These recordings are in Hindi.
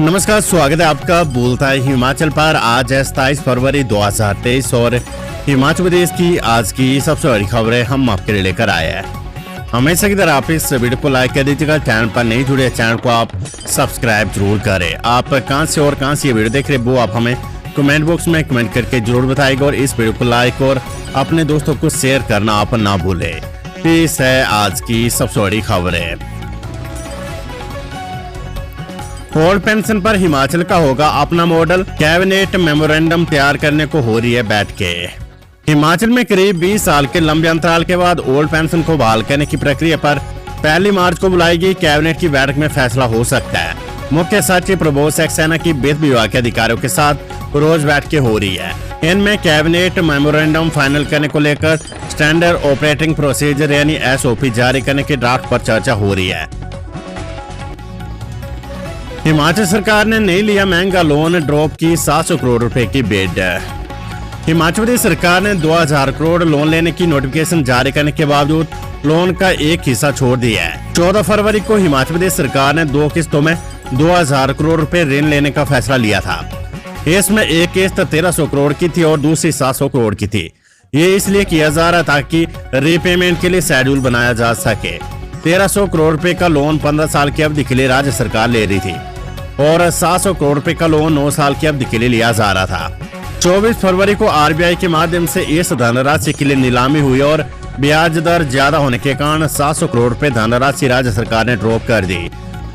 नमस्कार, स्वागत है आपका बोलता है हिमाचल पर। आज है 27 फरवरी 2023 और हिमाचल प्रदेश की आज की सबसे बड़ी खबरें हम आपके लिए लेकर आए हैं। हमेशा की तरह आप इस वीडियो को लाइक कर दीजिएगा। चैनल पर नहीं जुड़े चैनल को आप सब्सक्राइब जरूर करें। आप कहां से और कहां से ये वीडियो देख रहे हैं वो आप हमें कमेंट बॉक्स में कमेंट करके जरूर बताइएगा और इस वीडियो को लाइक और अपने दोस्तों को शेयर करना आप ना भूलें। पेश है आज की सबसे बड़ी खबरें। ओल्ड पेंशन पर हिमाचल का होगा अपना मॉडल, कैबिनेट मेमोरेंडम तैयार करने को हो रही है बैठकें। हिमाचल में करीब 20 साल के लंबे अंतराल के बाद ओल्ड पेंशन को बहाल करने की प्रक्रिया पर 1 मार्च को बुलाई गई कैबिनेट की बैठक में फैसला हो सकता है। मुख्य सचिव प्रबोध सक्सेना की वित्त विभाग के अधिकारियों के साथ रोज बैठकें हो रही है। इनमें कैबिनेट मेमोरेंडम फाइनल करने को लेकर स्टैंडर्ड ऑपरेटिंग प्रोसीजर यानी SOP जारी करने के ड्राफ्ट पर चर्चा हो रही है। हिमाचल सरकार ने नहीं लिया महंगा लोन, ड्रॉप की 700 करोड़ रुपए की बिड। हिमाचल प्रदेश सरकार ने 2000 करोड़ लोन लेने की नोटिफिकेशन जारी करने के बावजूद लोन का एक हिस्सा छोड़ दिया है। 14 फरवरी को हिमाचल प्रदेश सरकार ने 2 किस्तों में 2000 करोड़ रुपए ऋण लेने का फैसला लिया था। इसमें एक किस्त 1300 करोड़ की थी और दूसरी 700 करोड़ की थी। ये इसलिए किया जा रहा ताकि रीपेमेंट के लिए शेड्यूल बनाया जा सके। 1300 करोड़ रुपए का लोन 15 साल की अवधि के लिए राज्य सरकार ले रही थी और 700 करोड़ रुपए का लोन 9 साल की अवधि के लिए लिया जा रहा था। 24 फरवरी को RBI के माध्यम से इस धनराशि के लिए नीलामी हुई और ब्याज दर ज्यादा होने के कारण 700 करोड़ रुपए धनराशि राज्य सरकार ने ड्रॉप कर दी।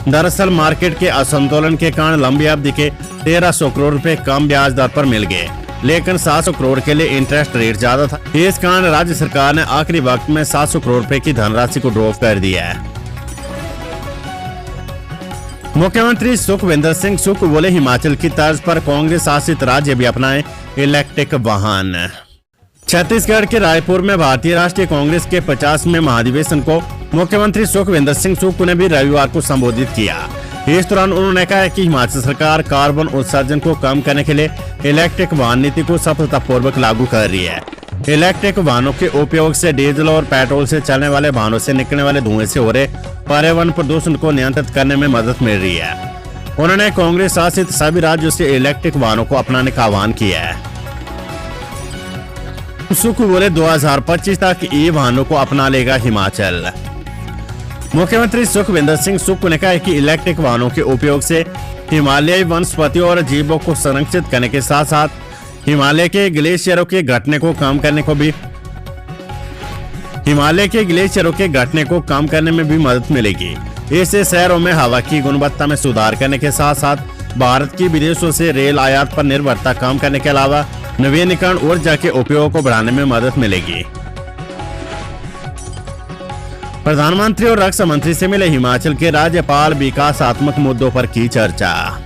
दरअसल मार्केट के असंतुलन के कारण लंबी अवधि के 1300 करोड़ रुपए कम ब्याज दर पर मिल गए, लेकिन 700 करोड़ के लिए इंटरेस्ट रेट ज्यादा था। इस कारण राज्य सरकार ने आखिरी वक्त में 700 करोड़ रुपए की धनराशि को ड्रॉप कर दिया है। मुख्यमंत्री सुखविंदर सिंह सुक्खू बोले, हिमाचल की तर्ज पर कांग्रेस शासित राज्य भी अपनाए इलेक्ट्रिक वाहन। छत्तीसगढ़ के रायपुर में भारतीय राष्ट्रीय कांग्रेस के 50वें महाधिवेशन को मुख्यमंत्री सुखविंदर सिंह सुक्खू ने भी रविवार को संबोधित किया। इस दौरान उन्होंने कहा कि हिमाचल सरकार कार्बन उत्सर्जन को कम करने के लिए इलेक्ट्रिक वाहन नीति को सफलतापूर्वक लागू कर रही है। इलेक्ट्रिक वाहनों के उपयोग से डीजल और पेट्रोल से चलने वाले वाहनों से निकलने वाले धुएं से हो रहे पर्यावरण प्रदूषण को नियंत्रित करने में मदद मिल रही है। उन्होंने कांग्रेस शासित सभी राज्यों से इलेक्ट्रिक वाहनों को अपनाने का आह्वान किया है। सुक्खू बोले, 2025 तक ई वाहनों को अपना लेगा हिमाचल। मुख्यमंत्री सुखविंदर सिंह सुक्खू ने कहा कि इलेक्ट्रिक वाहनों के उपयोग से हिमालयी वनस्पतियों और जीवों को संरक्षित करने के साथ साथ हिमालय के ग्लेशियरों के घटने को कम करने में भी मदद मिलेगी। इससे शहरों में हवा की गुणवत्ता में सुधार करने के साथ साथ भारत की विदेशों से रेल आयात पर निर्भरता कम करने के अलावा नवीनीकरण ऊर्जा के उपयोग को बढ़ाने में मदद मिलेगी। प्रधानमंत्री और रक्षा मंत्री से मिले हिमाचल के राज्यपाल, विकासात्मक मुद्दों पर की चर्चा।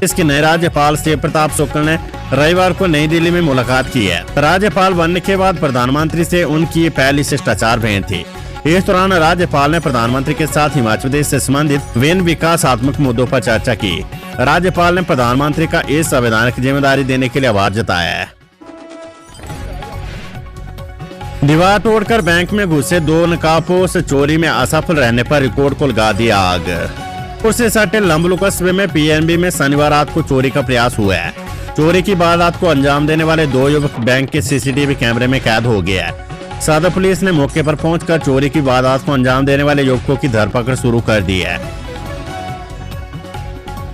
इसके नए राज्यपाल शिव प्रताप शुक्ल ने रविवार को नई दिल्ली में मुलाकात की है। राज्यपाल बनने के बाद प्रधानमंत्री से उनकी पहली शिष्टाचार भेंट थी। इस दौरान राज्यपाल ने प्रधानमंत्री के साथ हिमाचल प्रदेश से संबंधित विभिन्न विकासात्मक मुद्दों पर चर्चा की। राज्यपाल ने प्रधानमंत्री का इस संवैधानिक जिम्मेदारी देने के लिए आभार जताया है। दीवार तोड़कर बैंक में घुसे 2 नकाबपोश, चोरी में असफल रहने पर रिकॉर्ड को लगा दी आग। से सटे लंबलू कस्बे में PNB में शनिवार रात को चोरी का प्रयास हुआ है। चोरी की वारदात को अंजाम देने वाले 2 युवक बैंक के CCTV कैमरे में कैद हो गया है। सदर पुलिस ने मौके पर पहुंचकर चोरी की वारदात को अंजाम देने वाले युवकों की धरपकड़ शुरू कर दी है।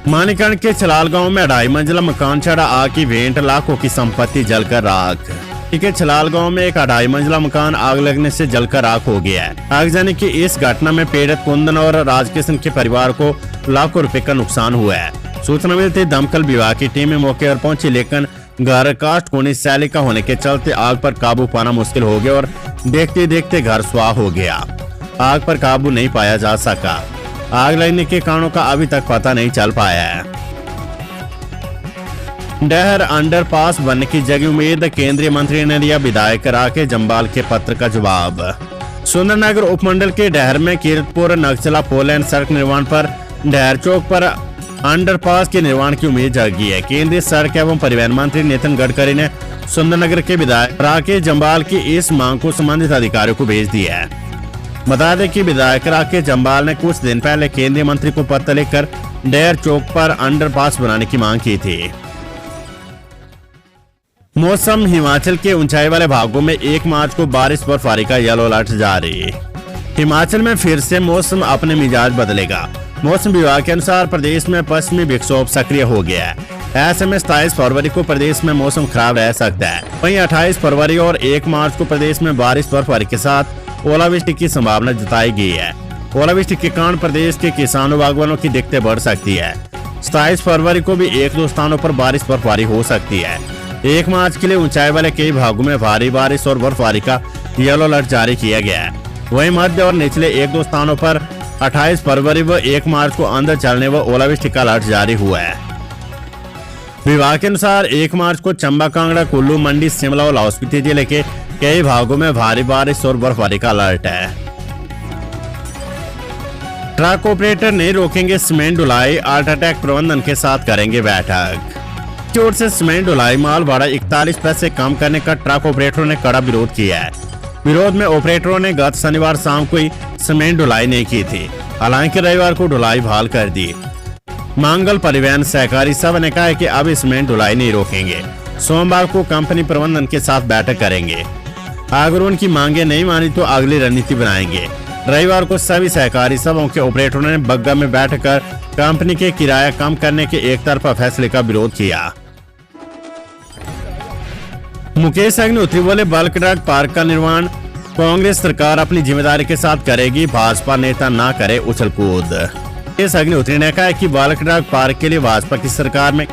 मानीकरण के छलाल गांव में 2.5 मंजिला मकान चढ़ा आग की भेंट, लाखों की संपत्ति जलकर राख। के छलाल गांव में एक 2.5 मंजिला मकान आग लगने से जलकर राख हो गया है। आगजनी की इस घटना में पीड़ित कुंदन और राजकिशन के परिवार को लाखों रुपए का नुकसान हुआ है। सूचना मिलती दमकल विभाग की टीम मौके पर पहुंची, लेकिन घर कास्ट कोनी शैली का होने के चलते आग पर काबू पाना मुश्किल हो गया और देखते देखते घर स्वाह हो गया। आग पर काबू नहीं पाया जा सका। आग लगने के कारणों का अभी तक पता नहीं चल पाया है। डहर अंडरपास बनने की जगी उम्मीद, केंद्रीय मंत्री ने दिया विधायक राकेश जम्वाल के पत्र का जवाब। सुंदरनगर उपमंडल के डहर में कीरतपुर नगचला फोरलेन सड़क निर्माण पर डहर चौक पर अंडरपास के निर्माण की उम्मीद जगी है। केंद्रीय सड़क एवं परिवहन मंत्री नितिन गडकरी ने सुंदरनगर के विधायक राकेश जम्वाल की इस मांग को संबंधित अधिकारियों को भेज दिया है। बता दें कि विधायक राकेश जम्वाल ने कुछ दिन पहले केंद्रीय मंत्री को पत्र लिखकर डेयर चौक पर अंडरपास बनाने की मांग की थी। मौसम। हिमाचल के ऊंचाई वाले भागों में 1 मार्च को बारिश बर्फबारी का येलो अलर्ट जारी। हिमाचल में फिर से मौसम अपने मिजाज बदलेगा। मौसम विभाग के अनुसार प्रदेश में पश्चिमी विक्षोभ सक्रिय हो गया है। ऐसे में 27 फरवरी को प्रदेश में मौसम खराब रह सकता है। वहीं 28 फरवरी और 1 मार्च को प्रदेश में बारिश बर्फबारी के साथ ओलावृष्टि की संभावना जताई गई है। ओलावृष्टि के कारण प्रदेश के किसानों बागवानों की दिक्कतें बढ़ सकती है। 27 फरवरी को भी 1-2 स्थानों पर बारिश बर्फबारी हो सकती है। 1 मार्च के लिए ऊंचाई वाले कई भागों में भारी बारिश और बर्फबारी का येलो अलर्ट जारी किया गया है। वहीं मध्य और निचले 1-2 स्थानों पर 28 फरवरी व 1 मार्च को अंदर चलने व ओलावृष्टि का अलर्ट जारी हुआ है। विभाग के अनुसार 1 मार्च को चंबा, कांगड़ा, कुल्लू, मंडी, शिमला और लाहौल स्पीति जिले के कई भागों में भारी बारिश और बर्फबारी का अलर्ट है। ट्रक ऑपरेटर नहीं रोकेंगे सीमेंट ढुलाई, अल्ट्राटेक प्रबंधन के साथ करेंगे बैठक। की ओर से सीमेंट ढुलाई माल भाड़ा 41 पैसे कम करने का ट्रक ऑपरेटरों ने कड़ा विरोध किया है। विरोध में ऑपरेटरों ने गत शनिवार शाम को ही सीमेंट ढुलाई नहीं की थी। हालांकि रविवार को ढुलाई बहाल कर दी। मंगल परिवहन सहकारी सभा ने कहा है कि अब सीमेंट ढुलाई नहीं रोकेंगे। सोमवार को कंपनी प्रबंधन के साथ बैठक करेंगे। अगर उनकी मांगे नहीं मानी तो अगली रणनीति बनाएंगे। रविवार को सभी सहकारी सभाओं के ऑपरेटरों ने बग्गा में बैठकर कंपनी के किराया कम करने के एक तरफा फैसले का विरोध किया। मुकेश अग्निहोत्री बोले, बल्क ड्रग पार्क का निर्माण कांग्रेस सरकार अपनी जिम्मेदारी के साथ करेगी, भाजपा नेता ना करे उछल कूद। मुकेश अग्निहोत्री ने कहा कि बल्क ड्रग पार्क के लिए भाजपा की सरकार में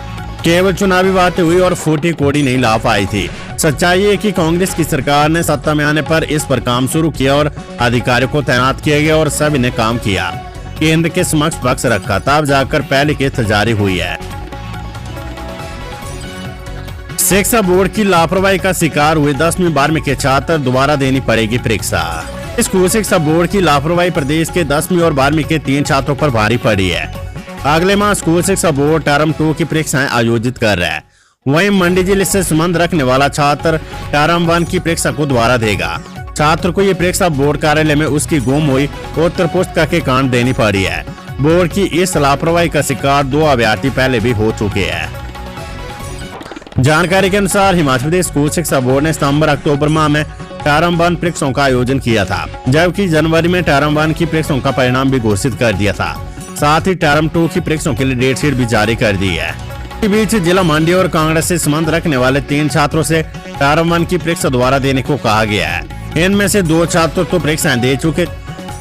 केवल चुनावी बातें हुई और फूटी कोड़ी नहीं ला पाई थी। सच्चाई है कि कांग्रेस की सरकार ने सत्ता में आने पर इस पर काम शुरू किया और अधिकारियों को तैनात किया गया और सभी ने काम किया। केंद्र के समक्ष पक्ष रखा, तब जाकर पहली किस्त जारी हुई है। शिक्षा बोर्ड की लापरवाही का शिकार हुए 10वीं 12वीं के छात्र दोबारा देनी पड़ेगी परीक्षा। स्कूल शिक्षा बोर्ड की लापरवाही प्रदेश के 10वीं और 12वीं के 3 छात्रों पर भारी पड़ी है। अगले माह स्कूल शिक्षा बोर्ड टर्म 2 की परीक्षाएं आयोजित कर रहा है। वहीं मंडी जिले से संबंध रखने वाला छात्र टर्म 1 की परीक्षा को दोबारा देगा। छात्र को ये परीक्षा बोर्ड कार्यालय में उसकी गुम हुई उत्तर पुस्तिका के कारण देनी पड़ी है। बोर्ड की इस लापरवाही का शिकार 2 अभ्यर्थी पहले भी हो चुके हैं। जानकारी के अनुसार हिमाचल प्रदेश स्कूल शिक्षा बोर्ड ने सितंबर-अक्टूबर माह में टर्म 1 परीक्षाओं का आयोजन किया था, जबकि जनवरी में टर्म 1 की परीक्षाओं का परिणाम भी घोषित कर दिया था। साथ ही टर्म 2 की परीक्षाओं के लिए डेट शीट भी जारी कर दी है। इस बीच जिला मंडी और कांगड़ा से संबंध रखने वाले 3 छात्रों से टर्म 1 की परीक्षा दोबारा देने को कहा गया है। इनमें से 2 छात्र तो परीक्षाएं दे चुके,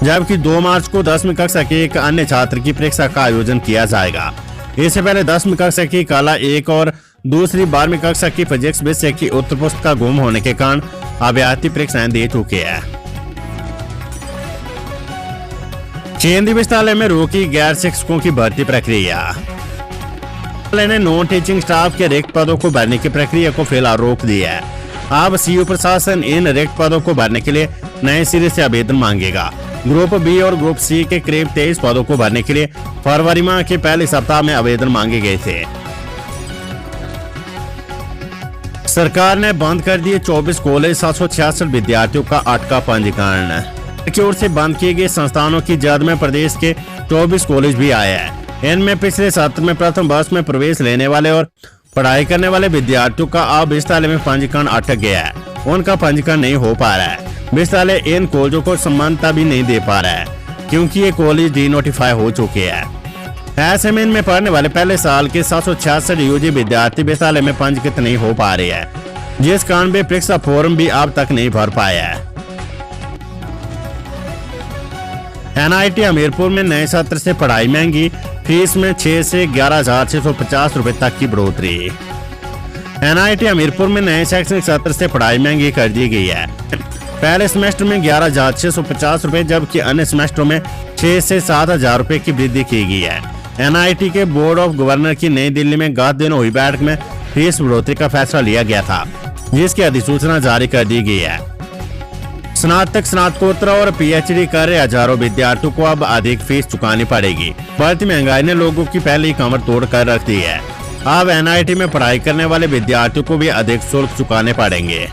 जबकि 2 मार्च को 10वीं कक्षा के एक अन्य छात्र की परीक्षा का आयोजन किया जाएगा। इससे पहले 10वीं कक्षा की कला 1 और दूसरी 12वीं कक्षा की फिजिक्स विषय की उत्तर पुस्तिका गुम होने के कारण अभ्यर्थी परीक्षाएं दे चुके हैं। केंद्रीय विश्वविद्यालय में रोकी गैर शिक्षकों की भर्ती प्रक्रिया। ने नॉन टीचिंग स्टाफ के रिक्त पदों को भरने की प्रक्रिया को फिलहाल रोक दिया है। अब सीयू प्रशासन इन रिक्त पदों को भरने के लिए नए सिरे से आवेदन मांगेगा। ग्रुप बी और ग्रुप सी के करीब 23 पदों को भरने के लिए फरवरी माह के पहले सप्ताह में आवेदन मांगे गए थे। सरकार ने बंद कर दिए 24 कॉलेज, 766 विद्यार्थियों का अटका पंजीकरण। की ओर से बंद किए गए संस्थानों की जद में प्रदेश के 24 कॉलेज भी आए हैं। इनमें पिछले सत्र में प्रथम वर्ष में प्रवेश लेने वाले और पढ़ाई करने वाले विद्यार्थियों का अब विश्वविद्यालय में पंजीकरण अटक गया है। उनका पंजीकरण नहीं हो पा रहा है। विश्वविद्यालय इन कॉलेजों को सम्मानता भी नहीं दे पा रहा है, क्योंकि ये कॉलेज डीनोटिफाई हो चुके हैं। ऐसे में इनमें पढ़ने वाले पहले साल के 766 यूजी विद्यार्थी विश्वविद्यालय में पंजीकृत नहीं हो पा रहे हैं, जिस कारण वे परीक्षा फॉर्म भी अब तक नहीं भर पाया है। NIT हमीरपुर में नए सत्र से पढ़ाई महंगी, फीस में 6 से 11,650 रुपए तक की बढ़ोतरी। NIT हमीरपुर में नए शैक्षणिक सत्र से पढ़ाई महंगी कर दी गई है। पहले सेमेस्टर में 11,650 रुपए, जबकि अन्य सेमेस्टरों में 6 से 7,000 रुपए की वृद्धि की गई है। NIT के बोर्ड ऑफ गवर्नर की नई दिल्ली में गत दिन हुई बैठक में फीस बढ़ोतरी का फैसला लिया गया था, जिसकी अधिसूचना जारी कर दी गई है। स्नातक, स्नातकोत्तर और PhD कर रहे हजारों विद्यार्थियों को अब अधिक फीस चुकानी पड़ेगी। बढ़ती महंगाई ने लोगों की पहले ही कमर तोड़ कर रख दी है। अब NIT में पढ़ाई करने वाले विद्यार्थियों को भी अधिक शुल्क चुकाने पड़ेंगे।